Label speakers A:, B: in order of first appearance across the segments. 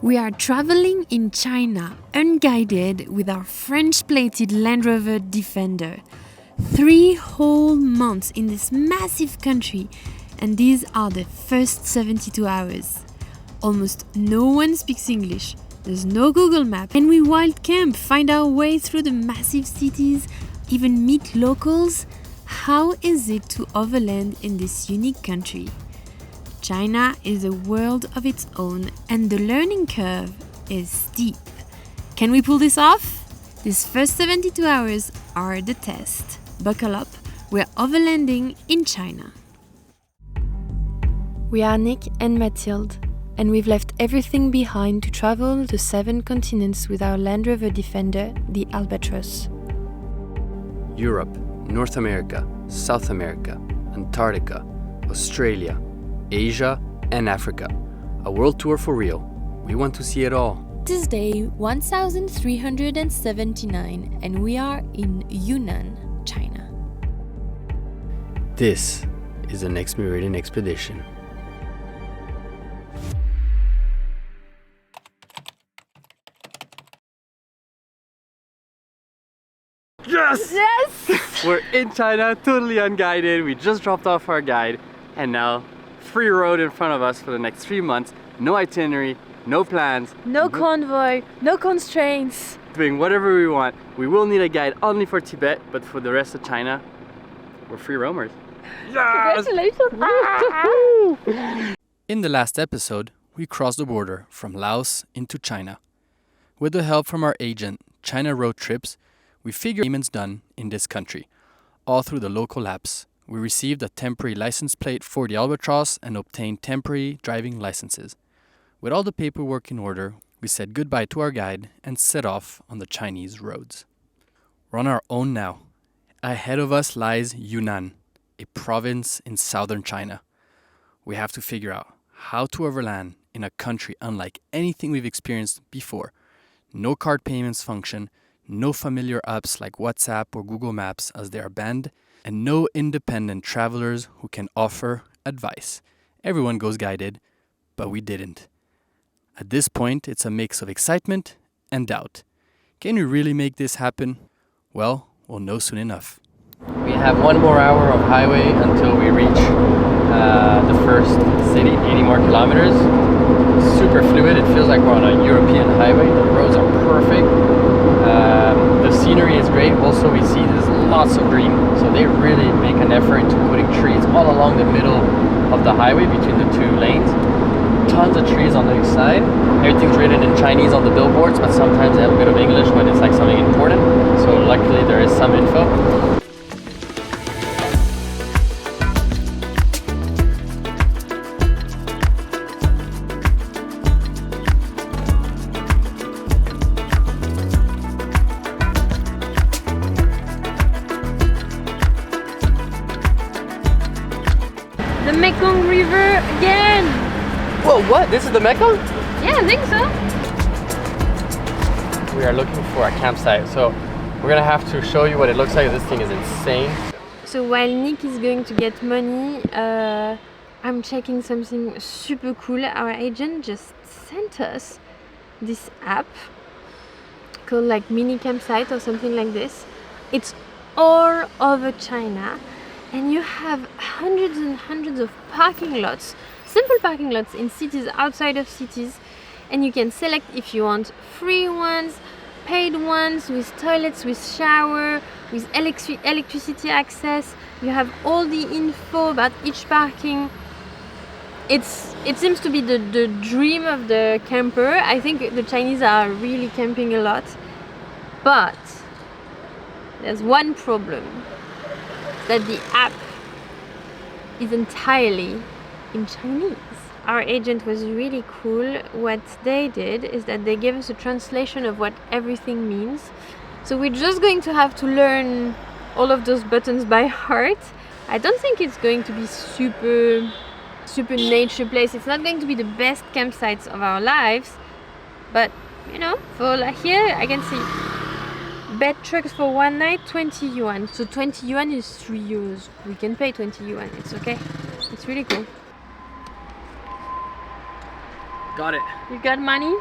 A: We are traveling in China, unguided, with our French-plated Land Rover Defender. 3 whole months in this massive country, and these are the first 72 hours. Almost no one speaks English. There's no Google Map, and we wild camp, find our way through the massive cities, even meet locals. How is it to overland in this unique country? China is a world of its own, and the learning curve is steep. Can we pull this off? These first 72 hours are the test. Buckle up, we're overlanding in China. We are Nick and Mathilde, and we've left everything behind to travel the 7 continents with our Land Rover Defender, the Albatros.
B: Europe, North America, South America, Antarctica, Australia, Asia, and Africa. A world tour for real. We want to see it all.
C: This is day 1379 and we are in Yunnan, China.
B: This is the next Meridian expedition. Yes!
C: Yes!
B: We're in China, totally unguided. We just dropped off our guide, and now free road in front of us for the next 3 months. No itinerary, no plans.
C: No convoy, no constraints.
B: Doing whatever we want. We will need a guide only for Tibet, but for the rest of China, we're free roamers. Yes!
C: Congratulations!
B: In the last episode, we crossed the border from Laos into China. With the help from our agent, China Road Trips, we figured payments done in this country, all through the local apps. We received a temporary license plate for the Albatros and obtained temporary driving licenses. With all the paperwork in order, we said goodbye to our guide and set off on the Chinese roads. We're on our own now. Ahead of us lies Yunnan, a province in southern China. We have to figure out how to overland in a country unlike anything we've experienced before. No card payments function, no familiar apps like WhatsApp or Google Maps as they are banned, and no independent travelers who can offer advice. Everyone goes guided, but we didn't. At this point, it's a mix of excitement and doubt. Can we really make this happen? Well, we'll know soon enough. We have 1 more hour of highway until we reach the first city, 80 more kilometers. Super fluid, it feels like we're on a European highway. The roads are perfect. The scenery is great. Also, we see there's lots of green, so they really make an effort into putting trees all along the middle of the highway between the 2 lanes. Tons of trees on the each side. Everything's written in Chinese on the billboards, but sometimes they have a bit of English when it's like something important. So luckily there is some info.
C: The Mekong River again!
B: Whoa, what? This is the Mekong?
C: Yeah, I think so.
B: We are looking for a campsite, so we're gonna have to show you what it looks like. This thing is insane.
C: So while Nick is going to get money, I'm checking something super cool. Our agent just sent us this app called like Mini Campsite or something like this. It's all over China, and you have hundreds and hundreds of parking lots, simple parking lots in cities, outside of cities, and you can select if you want free ones, paid ones, with toilets, with shower, with electricity access. You have all the info about each parking. It seems to be the dream of the camper. I think the Chinese are really camping a lot, but there's one problem, that the app is entirely in Chinese. Our agent was really cool. What they did is that they gave us a translation of what everything means. So we're just going to have to learn all of those buttons by heart. I don't think it's going to be super nature place. It's not going to be the best campsites of our lives, but you know, for like here I can see bed trucks for 1 night, 20 yuan. So 20 yuan is 3 euros. We can pay 20 yuan, it's okay. It's really cool.
B: Got it.
C: You got money?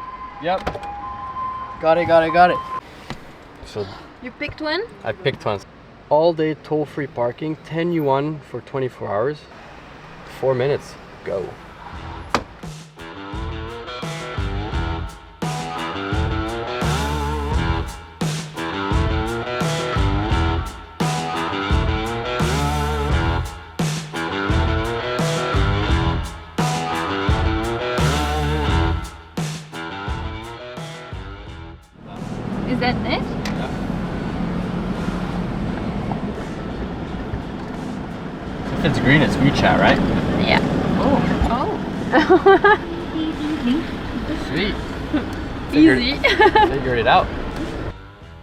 B: Yep. Got it. So
C: You picked one?
B: I picked one. All day toll-free parking, 10 yuan for 24 hours. 4 minutes. Go.
C: Is that it?
B: If it's green, it's WeChat, right?
C: Yeah.
B: Oh. Sweet.
C: Easy.
B: Figured it out.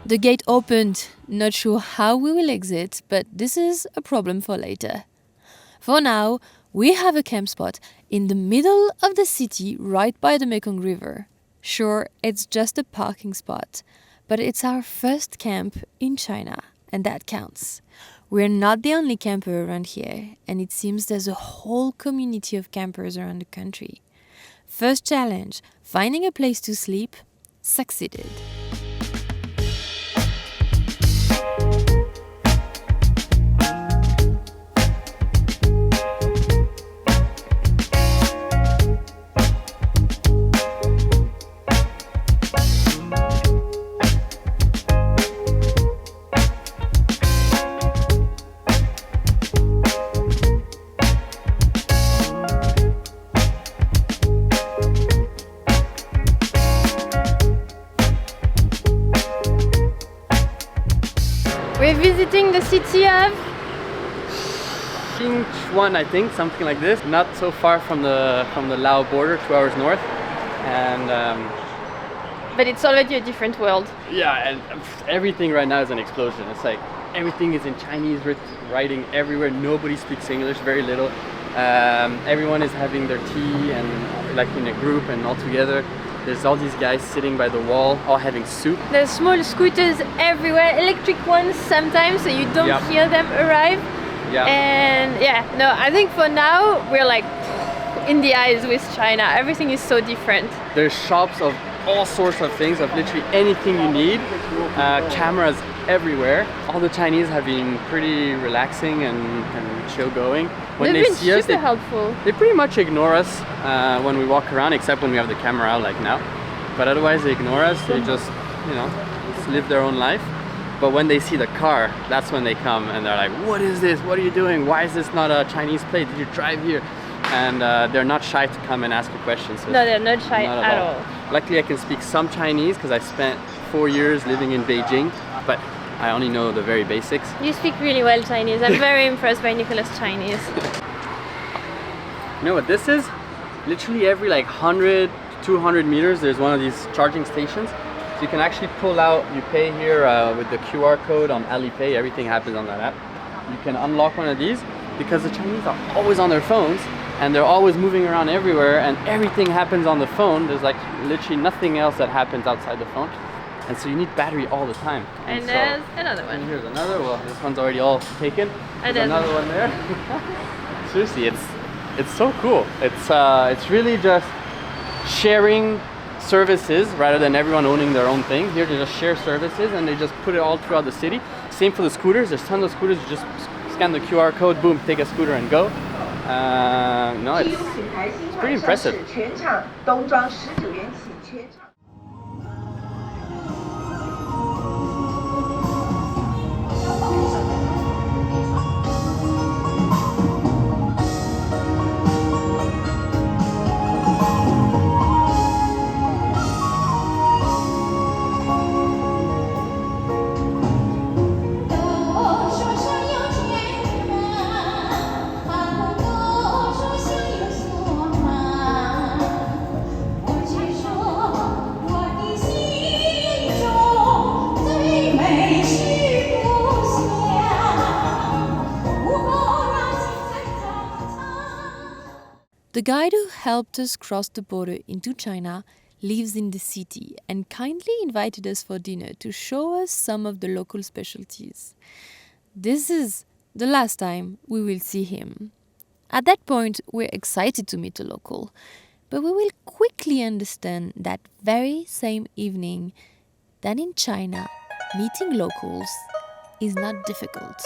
A: The gate opened. Not sure how we will exit, but this is a problem for later. For now, we have a camp spot in the middle of the city right by the Mekong River. Sure, it's just a parking spot, but it's our first camp in China, and that counts. We're not the only camper around here, and it seems there's a whole community of campers around the country. First challenge, finding a place to sleep, succeeded.
C: We're visiting the city of
B: One, I think, something like this. Not so far from the Lao border, 2 hours north, and
C: but it's already a different world.
B: yeah, and everything right now is an explosion. It's like everything is in Chinese writing everywhere. Nobody speaks English, very little. Everyone is having their tea and like in a group and all together. There's all these guys sitting by the wall, all having soup.
C: There's small scooters everywhere, electric ones sometimes, so you don't
B: Yep.
C: hear them arrive.
B: Yeah.
C: And yeah, no, I think for now we're like in the eyes with China. Everything is so different.
B: There's shops of all sorts of things, of literally anything you need. Cameras everywhere. All the Chinese have been pretty relaxing and chill going. When
C: They've
B: they
C: been
B: see us,
C: super helpful.
B: they pretty much ignore us when we walk around, except when we have the camera out like now. But otherwise they ignore us. They just, just live their own life. But when they see the car, that's when they come and they're like, what is this? What are you doing? Why is this not a Chinese plate? Did you drive here? And they're not shy to come and ask you questions. So
C: No, they're not shy
B: not
C: at all.
B: Luckily, I can speak some Chinese because I spent 4 years living in Beijing, but I only know the very basics.
C: You speak really well Chinese. I'm very impressed by Nicolas' Chinese.
B: You know what this is? Literally every like 100, 200 meters, there's one of these charging stations. So you can actually pull out, you pay here with the QR code on Alipay, everything happens on that app. You can unlock one of these because the Chinese are always on their phones and they're always moving around everywhere and everything happens on the phone. There's like literally nothing else that happens outside the phone. And so you need battery all the time.
C: And
B: so,
C: there's another
B: and
C: one.
B: here's another, well this one's already all taken.
C: And
B: There's
C: there's
B: another one there. Seriously, it's so cool. It's really just sharing services rather than everyone owning their own thing. Here they just share services and they just put it all throughout the city. Same for the scooters. There's tons of scooters. You just scan the QR code, boom, take a scooter and go. No, it's pretty impressive.
A: The guide who helped us cross the border into China lives in the city and kindly invited us for dinner to show us some of the local specialties. This is the last time we will see him. At that point, we're excited to meet a local.
D: But we will quickly understand that very same evening that in China, meeting locals is not difficult.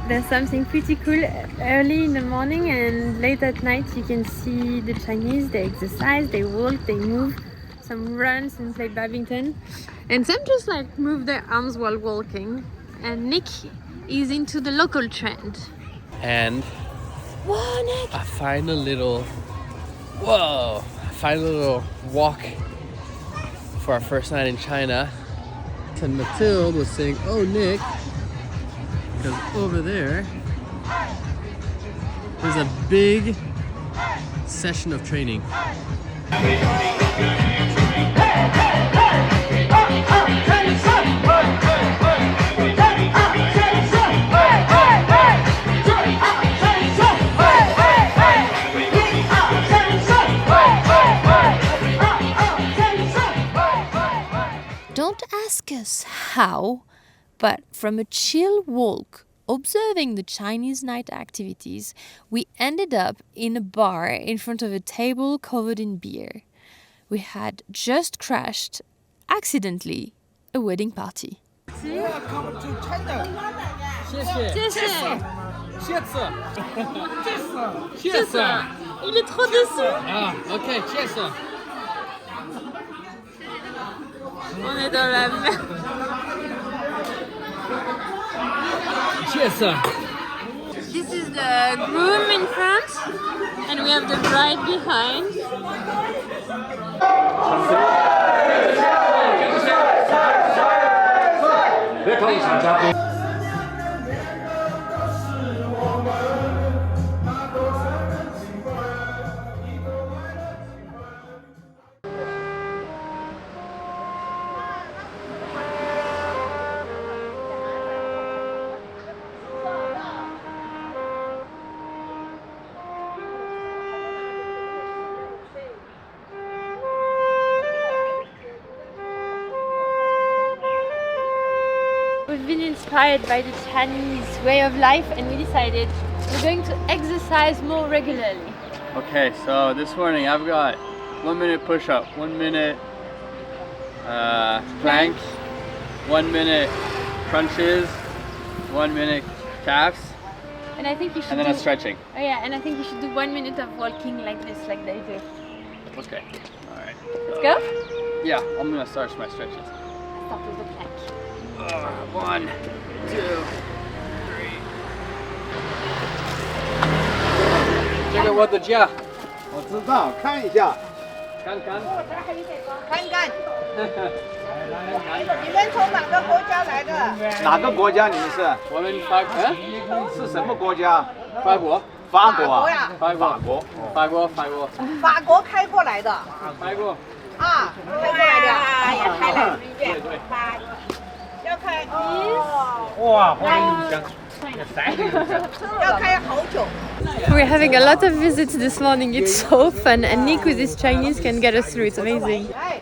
C: There's something pretty cool early in the morning and late at night. You can see the Chinese, they exercise, they walk, they move. Some runs and play badminton. And some just like move their arms while walking. And Nick is into the local trend.
B: And I find a little walk for our first night in China. And Mathilde was saying, oh Nick, because over there there's a big session of training.
D: Don't ask us how, but from a chill walk, observing the Chinese night activities, we ended up in a bar in front of a table covered in beer. We had just crashed, accidentally, a wedding party.
E: Welcome to China.
C: 谢谢 Il est trop déçu.
B: Ah, ok, cheers.
C: On est dans la merde.
B: Cheers.
C: This is the groom in front and we have the bride behind. We've been inspired by the Chinese way of life and we decided we're going to exercise more regularly.
B: Okay, so this morning I've got 1 minute push-up, 1 minute plank, 1 minute crunches, 1 minute calves,
C: And I think you should
B: and then a stretching.
C: Oh yeah, and I think you should do 1 minute of walking like this, like they do.
B: Okay, alright.
C: Let's go?
B: Yeah, I'm gonna start my stretches.
C: Start with the plank.
B: 1, 2, 3。这个我的家，
E: 我知道，看一下。
B: 看看。
F: 看看，你们从哪个国家来的？
E: 哪个国家你们是？
B: 我们
E: 是什么国家？
B: 法国，
E: 法国啊。
F: 法国呀，
B: 法国，法国，法国，
F: 法国开过来的
B: 法国。
F: 啊，开过来的，哎呀，开了
B: 对对。
F: 要开哦，
E: 哇，花园影香，
F: 要开好久。
C: We're having a lot of visits this morning. It's so fun, and Nick with his Chinese can get us through. It's amazing.
F: 来，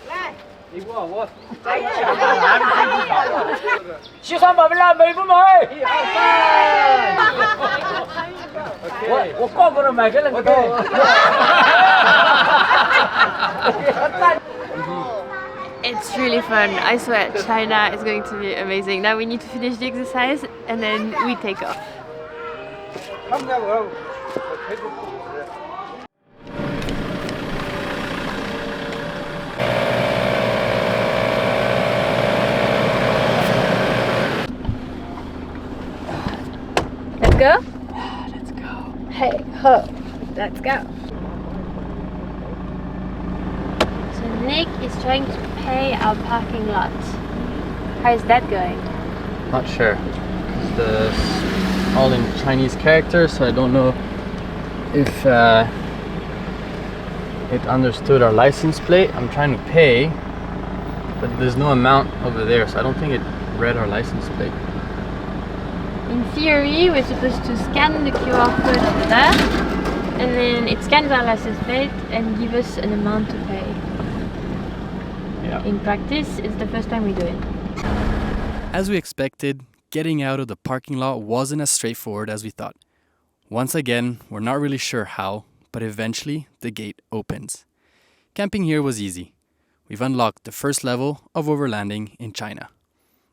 F: 来，
B: 你我。
F: 哎呀，
E: 西双版纳美不美？我个个都买给那个。
C: It's really fun. I swear, China is going to be amazing. Now we need to finish the exercise, and then we take off.
E: 他们家我推个步子。
C: Let's go.
B: Let's go.
C: Hey ho, let's go. So Nick is trying to pay our parking lot. How is that going?
B: Not sure. The all in Chinese characters, so I don't know if it understood our license plate. I'm trying to pay, but there's no amount over there, so I don't think it read our license plate.
C: In theory, we're supposed to scan the QR code over there, and then it scans our license plate and give us an amount to pay.
B: Yeah.
C: In practice, it's the first time we do it.
B: As we expected, getting out of the parking lot wasn't as straightforward as we thought. Once again, we're not really sure how, but eventually the gate opens. Camping here was easy. We've unlocked the first level of overlanding in China.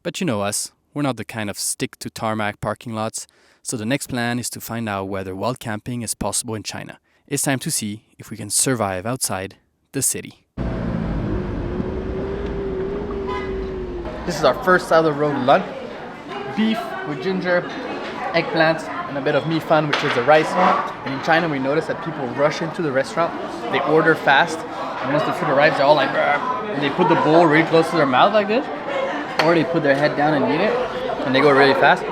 B: But you know us, we're not the kind of stick to tarmac parking lots, so the next plan is to find out whether wild camping is possible in China. It's time to see if we can survive outside the city. This is our first side of the road lunch. Beef with ginger, eggplants, and a bit of mi fan, which is the rice. And in China, we notice that people rush into the restaurant. They order fast, and once the food arrives, they're all like, "Brr," and they put the bowl really close to their mouth like this, or they put their head down and eat it, and they go really fast.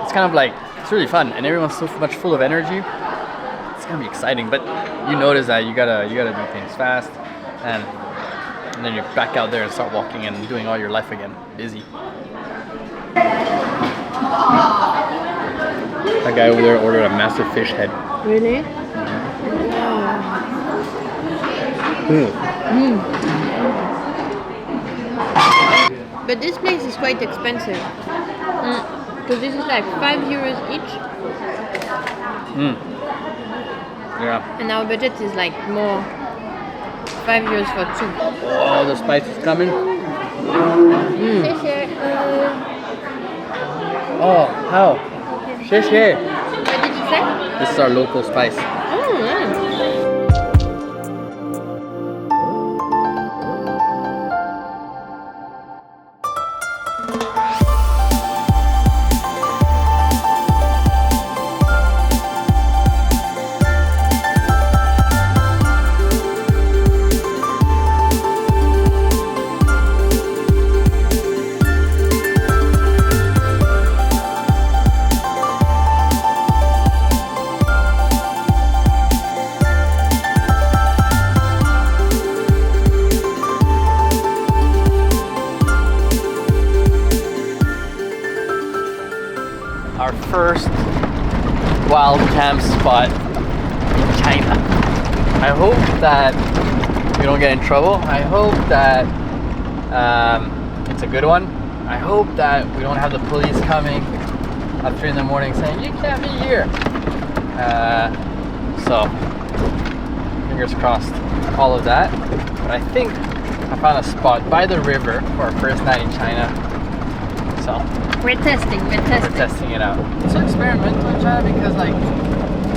B: It's kind of like, it's really fun, and everyone's so much full of energy. It's gonna be exciting, but you notice that you gotta do things fast, and then you're back out there and start walking and doing all your life again. Busy. That guy over there ordered a massive fish head.
C: Really? But this place is quite expensive. Because this is like €5 each.
B: Yeah.
C: And our budget is like more €5 for two.
B: Oh, the spice is coming. Oh, how? Shish.
C: What did you say?
B: This is our local spice.
C: Oh, yeah.
B: Our first wild camp spot in China. I hope that we don't get in trouble. I hope that it's a good one. I hope that we don't have the police coming at 3 in the morning saying, "You can't be here." So, fingers crossed, all of that. But I think I found a spot by the river for our first night in China. So,
C: We're testing.
B: we're testing it out. It's experimental in China because like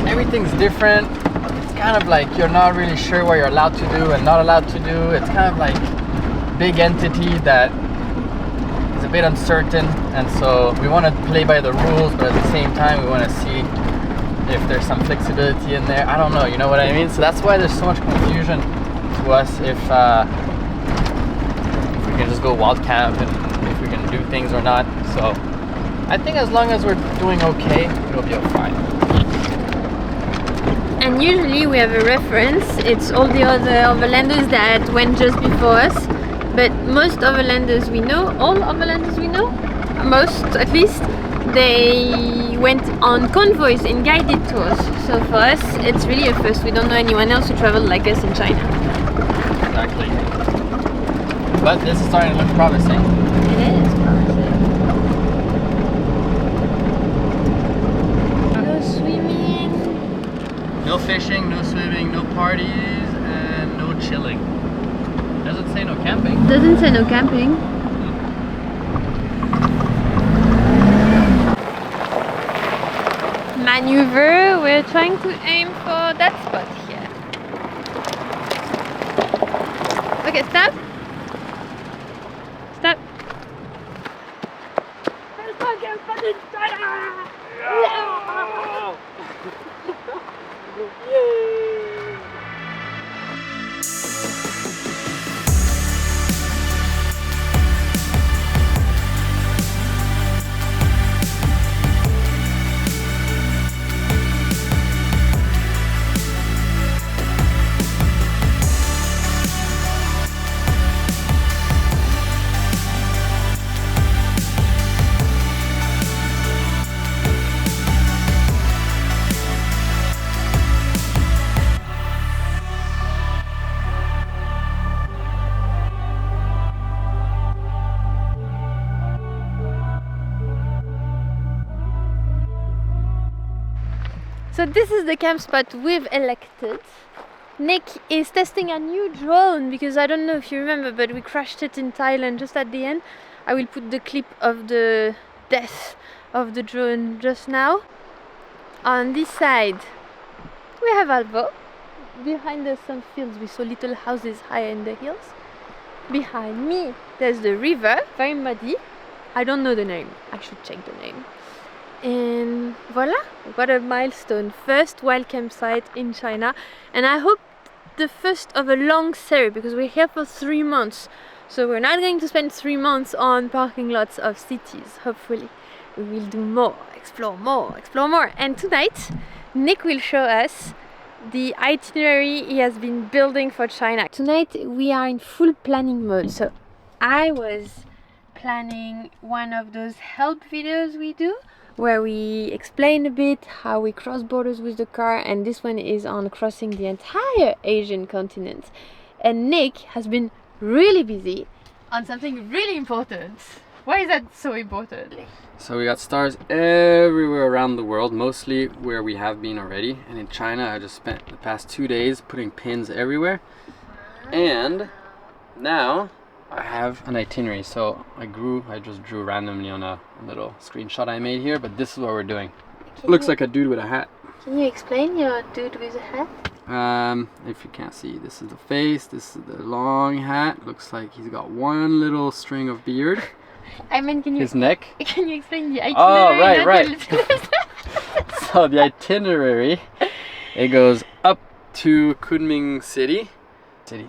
B: everything's different. It's kind of like you're not really sure what you're allowed to do and not allowed to do. It's kind of like big entity that is a bit uncertain, and so we want to play by the rules, but at the same time we want to see if there's some flexibility in there. I don't know, you know what I mean? So that's why there's so much confusion to us if we can just go wild camp and if we can do things or not. So I think as long as we're doing okay, it'll be all fine.
C: And usually we have a reference. It's all the other overlanders that went just before us. But most overlanders we know, all overlanders we know, most at least, they went on convoys in guided tours. So for us, it's really a first. We don't know anyone else who traveled like us in China.
B: Exactly. But this is starting to look promising.
C: It is promising. No swimming.
B: No fishing, no swimming, no parties, and no chilling. Doesn't say no camping.
C: Doesn't say no camping. Maneuver, we're trying to aim for that spot here. Okay, stop. Stop. So this is the camp spot we've elected. Nick is testing a new drone because I don't know if you remember, but we crashed it in Thailand just at the end. I will put the clip of the death of the drone just now. On this side we have Albo. Behind us some fields with some little houses higher in the hills. Behind me there's the river, very muddy. I don't know the name, I should check the name. And voila, what a milestone. First wild campsite in China, and I hope the first of a long series because we're here for 3 months. So we're not going to spend 3 months on parking lots of cities. Hopefully we will do more, explore more, explore more. And tonight Nick will show us the itinerary he has been building for China. Tonight we are in full planning mode. So I was planning one of those help videos we do where we explain a bit how we cross borders with the car, and this one is on crossing the entire Asian continent. And Nick has been really busy on something really important. Why is that so important?
B: So we got stars everywhere around the world, mostly where we have been already. And in China, I just spent the past 2 days putting pins everywhere. And now I have an itinerary. So I just drew randomly on a little screenshot I made here, but this is what we're doing. Looks like a dude with a hat.
C: Can you explain your dude with a hat?
B: If you can't see, this is the face, this is the long hat. Looks like he's got one little string of beard.
C: I mean,
B: his neck.
C: Can you explain the itinerary?
B: Oh, right. So the itinerary, it goes up to Kunming city.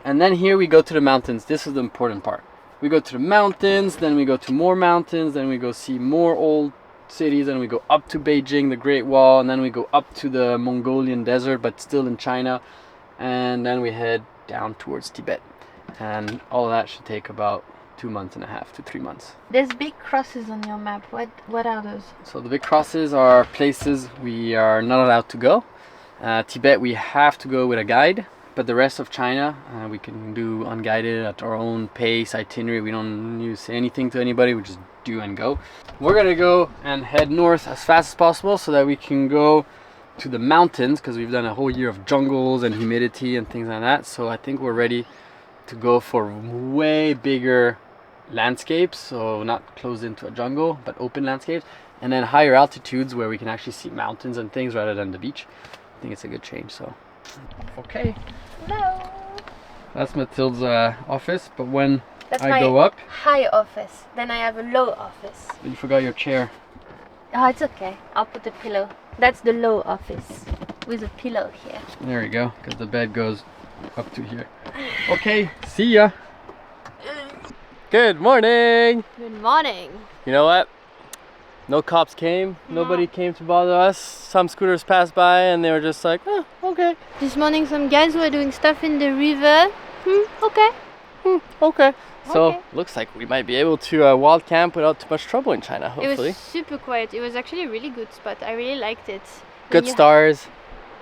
B: And then here we go to the mountains. This is the important part. We go to the mountains, then we go to more mountains, then we go see more old cities, then we go up to Beijing, the Great Wall, and then we go up to the Mongolian desert, but still in China. And then we head down towards Tibet. And all of that should take about 2.5 months to 3 months.
C: There's big crosses on your map. What are those?
B: So the big crosses are places we are not allowed to go. Tibet we have to go with a guide, but the rest of China we can do unguided at our own pace, itinerary. We don't need to say anything to anybody, we just do and go. We're gonna go and head north as fast as possible so that we can go to the mountains, because we've done a whole year of jungles and humidity and things like that. So I think we're ready to go for way bigger landscapes, so not closed into a jungle but open landscapes, and then higher altitudes where we can actually see mountains and things rather than the beach. I think it's a good change. So okay,
C: Hello.
B: that's Mathilde's office, but when
C: That's
B: I
C: my
B: go up,
C: high office. Then I have a low office.
B: you forgot your chair.
C: Oh, it's okay. I'll put a pillow. That's the low office with a pillow here.
B: There we go, because the bed goes up to here. Okay, see ya. Good morning.
C: Good morning.
B: You know what? No cops came. Nobody came to bother us. Some scooters passed by and they were just like, oh, okay.
C: This morning some guys were doing stuff in the river. Okay.
B: Okay. So,
C: Okay.
B: looks like we might be able to wild camp without too much trouble in China,
C: It
B: hopefully.
C: was super quiet. It was actually a really good spot. I really liked it.
B: Good
C: You-
B: stars.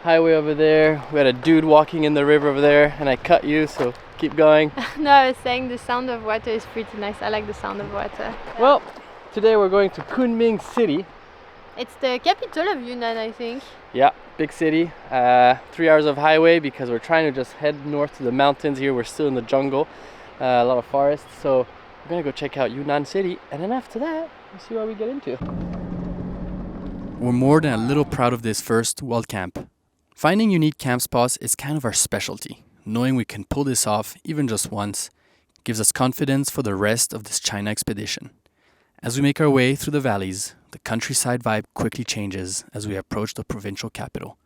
B: Highway over there. We had a dude walking in the river over there and I cut you, so keep going.
C: No, I was saying the sound of water is pretty nice. I like the sound of water.
B: Well, today we're going to Kunming city.
C: It's the capital of Yunnan, I think.
B: Yeah, big city. 3 hours of highway because we're trying to just head north to the mountains here. We're still in the jungle, a lot of forests. So we're gonna go check out Yunnan city, and then after that, we'll see what we get into. We're more than a little proud of this first wild camp. Finding unique camp spots is kind of our specialty. Knowing we can pull this off even just once gives us confidence for the rest of this China expedition. As we make our way through the valleys, the countryside vibe quickly changes as we approach the provincial capital.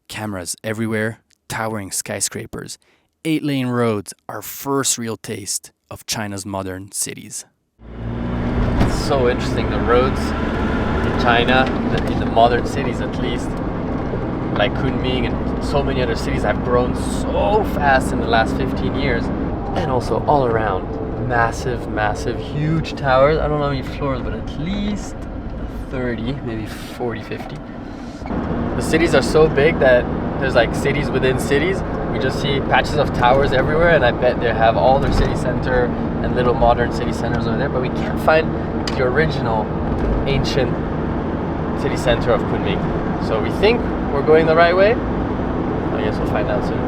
B: Cameras everywhere, towering skyscrapers, 8-lane roads, our first real taste of China's modern cities. It's so interesting, the roads in China, in the modern cities at least, like Kunming and so many other cities have grown so fast in the last 15 years. And also all around, massive, huge towers. I don't know how many floors, but at least 30, maybe 40, 50. The cities are so big that there's like cities within cities. We just see patches of towers everywhere, and I bet they have all their city center and little modern city centers over there, but we can't find the original ancient city center of Kunming. So we think we're going the right way? I guess we'll find out soon.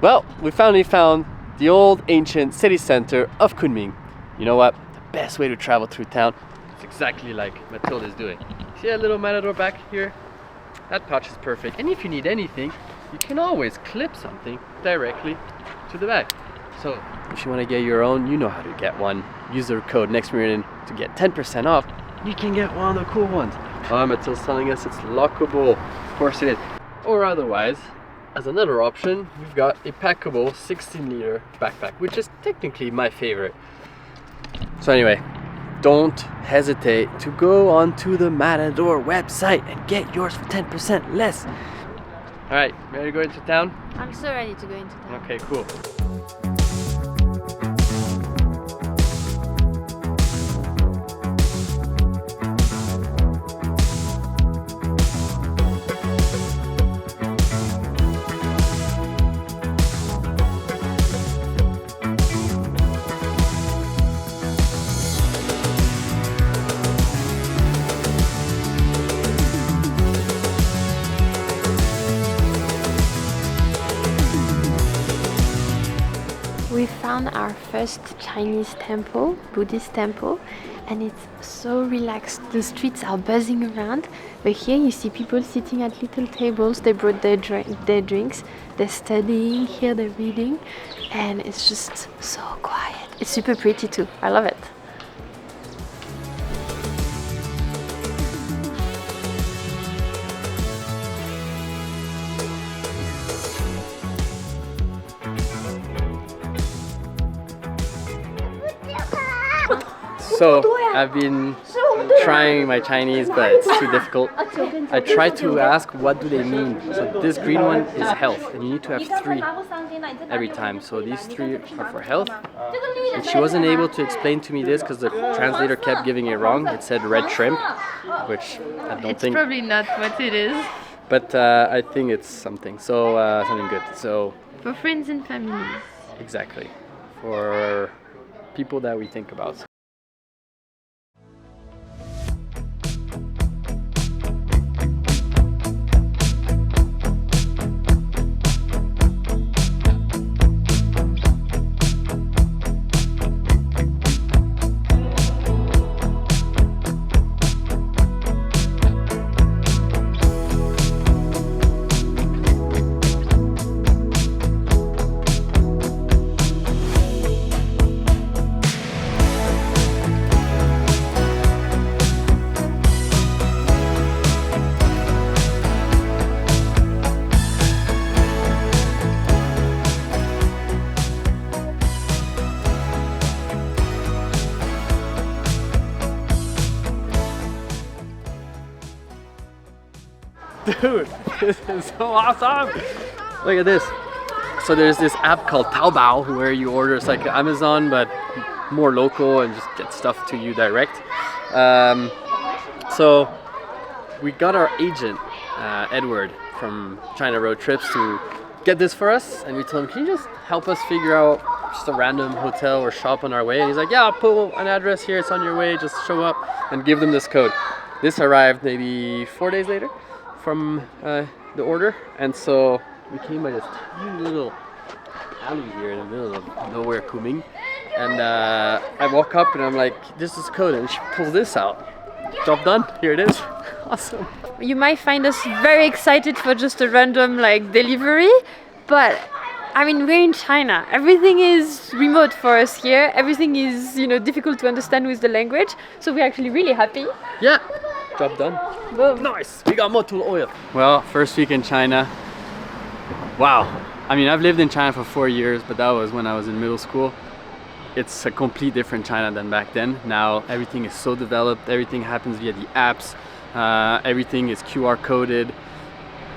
B: Well, we finally found the old ancient city center of Kunming. You know what? The best way to travel through town is exactly like Mathilde is doing. See that little matador back here? That pouch is perfect. And if you need anything, you can always clip something directly to the back. So if you want to get your own, you know how to get one. Use the code NEXTMeridian to get 10% off. You can get one of the cool ones. Oh, Mathilde's telling us it's lockable. Of course it is. Or otherwise, as another option, we've got a packable 16-liter backpack, which is technically my favorite. So anyway, don't hesitate to go onto the Matador website and get yours for 10% less. All right, ready to go into town?
C: I'm so ready to go into town.
B: Okay, cool.
C: We found our first Chinese temple, Buddhist temple, and it's so relaxed. The streets are buzzing around, but here you see people sitting at little tables. They brought their drinks, they're studying, here they're reading, and it's just so quiet. It's super pretty too, I love it.
B: So I've been trying my Chinese, but it's too difficult. I tried to ask what do they mean. So this green one is health, and you need to have 3 every time. So these 3 are for health. And she wasn't able to explain to me this because the translator kept giving it wrong. It said red shrimp, which I don't think.
C: It's probably not what it is.
B: But I think it's something. So something good. So
C: For friends and families.
B: exactly, for people that we think about. Dude, this is so awesome! Look at this. So there's this app called Taobao where you order, it's like Amazon but more local and just get stuff to you direct. So we got our agent, Edward from China Road Trips, to get this for us, and we told him, can you just help us figure out just a random hotel or shop on our way? And he's like, yeah, I'll put an address here, it's on your way, just show up and give them this code. This arrived maybe 4 days later from the order, and so we came by this tiny little alley here in the middle of nowhere, Kunming, and I walk up and I'm like, this is the code, and she pulls this out. Job done, here it is. Awesome.
C: You might find us very excited for just a random delivery, but I mean, we're in China. Everything is remote for us here. Everything is, difficult to understand with the language. So we're actually really happy.
B: Yeah, job done.
C: Boom.
B: Nice. We got motor oil. Well, first week in China. Wow. I mean, I've lived in China for 4 years, but that was when I was in middle school. It's a complete different China than back then. Now everything is so developed. Everything happens via the apps. Everything is QR coded.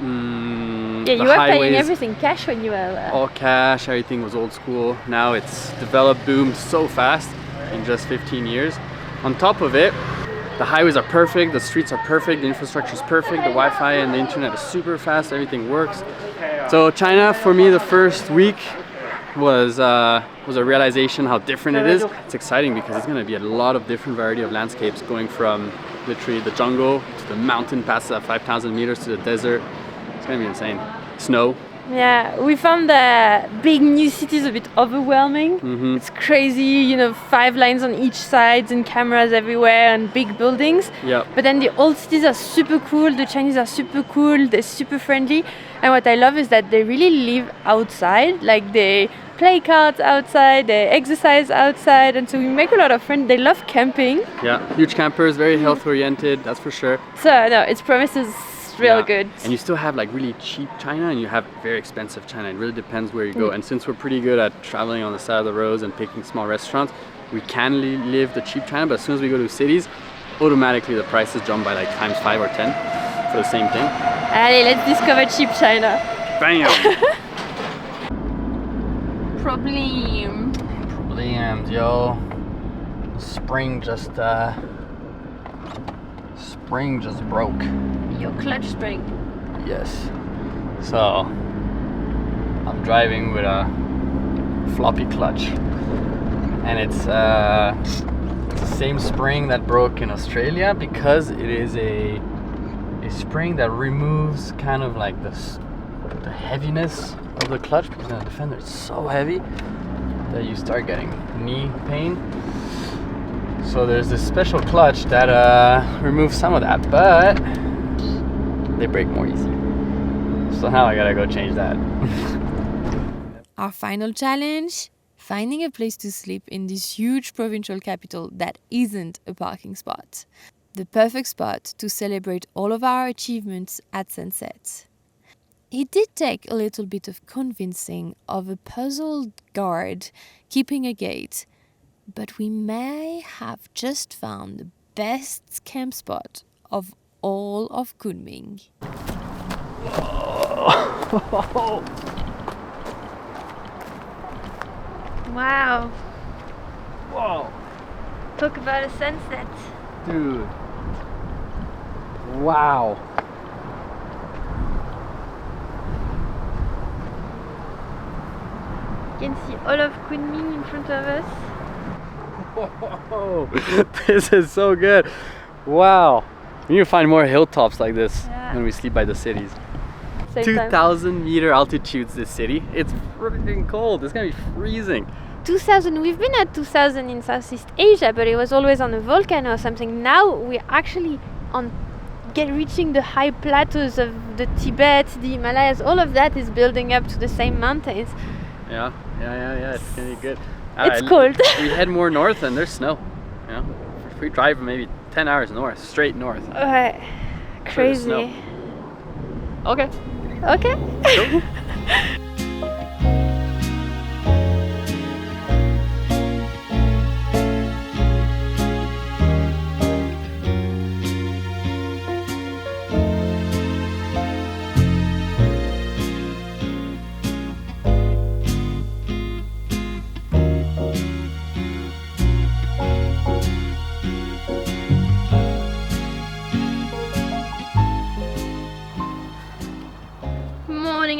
C: Yeah, you were paying everything cash when you were there.
B: All cash, everything was old school. Now it's developed, boomed so fast in just 15 years. On top of it, the highways are perfect, the streets are perfect, the infrastructure is perfect, the Wi-Fi and the internet is super fast, everything works. So China, for me, the first week was a realization how different it is. It's exciting because it's going to be a lot of different variety of landscapes, going from literally the jungle to the mountain past 5,000 meters to the desert. It's gonna be insane. Snow.
C: Yeah, we found the big new cities a bit overwhelming. It's crazy, 5 lines on each side and cameras everywhere and big buildings.
B: Yeah.
C: But then the old cities are super cool, the Chinese are super cool, they're super friendly. And what I love is that they really live outside, like they play cards outside, they exercise outside, and so we make a lot of friends. They love camping.
B: Yeah, huge campers, very health oriented, that's for sure.
C: So no, it promises real good.
B: And you still have like really cheap China and you have very expensive China. It really depends where you go. And since we're pretty good at traveling on the side of the roads and picking small restaurants, we can live the cheap China, but as soon as we go to cities, automatically the prices jump by like times 5 or 10 for the same thing.
C: Allez, let's discover cheap China.
B: Bam!
C: Problems,
B: yo. Spring just broke.
C: Your clutch spring.
B: Yes. So I'm driving with a floppy clutch, and it's the same spring that broke in Australia because it is a spring that removes kind of like the heaviness of the clutch, because in the Defender it's so heavy that you start getting knee pain. So there's this special clutch that removes some of that, but they break more easy. So now I gotta go change that.
D: Our final challenge: finding a place to sleep in this huge provincial capital that isn't a parking spot. The perfect spot to celebrate all of our achievements at sunset. It did take a little bit of convincing of a puzzled guard keeping a gate, but we may have just found the best camp spot of all of Kunming.
C: Wow.
B: Whoa,
C: Talk about a sunset.
B: dude. Wow.
C: You can see all of Kunming in front of us.
B: Whoa, this is so good. Wow. We need to find more hilltops like this when we sleep by the cities. 2,000 meter altitudes this city. It's freaking cold. It's gonna be freezing.
C: 2000, we've been at 2000 in Southeast Asia, but it was always on a volcano or something. Now we're actually reaching the high plateaus of the Tibet, the Himalayas. All of that is building up to the same mountains.
B: Yeah. It's gonna be good.
C: It's cold.
B: We head more north and there's snow. If we drive maybe 10 hours north, straight north.
C: Crazy.
B: Snow. Okay.
C: Okay.
B: Cool.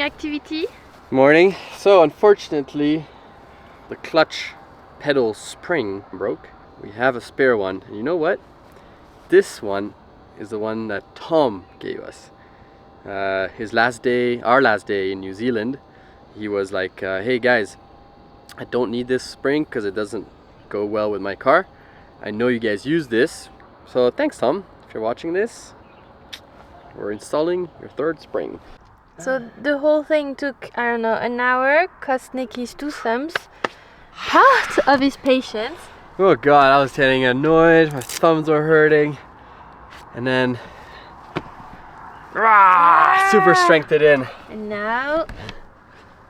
C: Activity.
B: Morning. So unfortunately the clutch pedal spring broke. We have a spare one, and you know what? This one is the one that Tom gave us. Our last day in New Zealand, he was like, hey guys, I don't need this spring because it doesn't go well with my car. I know you guys use this, so thanks Tom. If you're watching this, we're installing your third spring.
C: So the whole thing took, I don't know, an hour, cost Nick his 2 thumbs, part of his patience.
B: Oh god, I was getting annoyed, my thumbs were hurting, and then super strengthened it in.
C: And now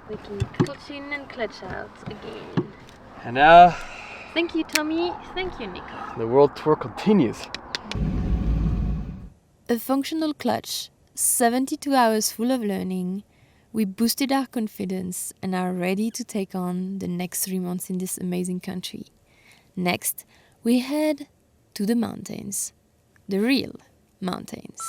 C: we can clutch in and clutch out again.
B: And now
C: thank you Tommy, thank you Nico.
B: the world tour continues.
D: A functional clutch, 72 hours full of learning. We boosted our confidence and are ready to take on the next 3 months in this amazing country. Next, we head to the mountains. The real mountains.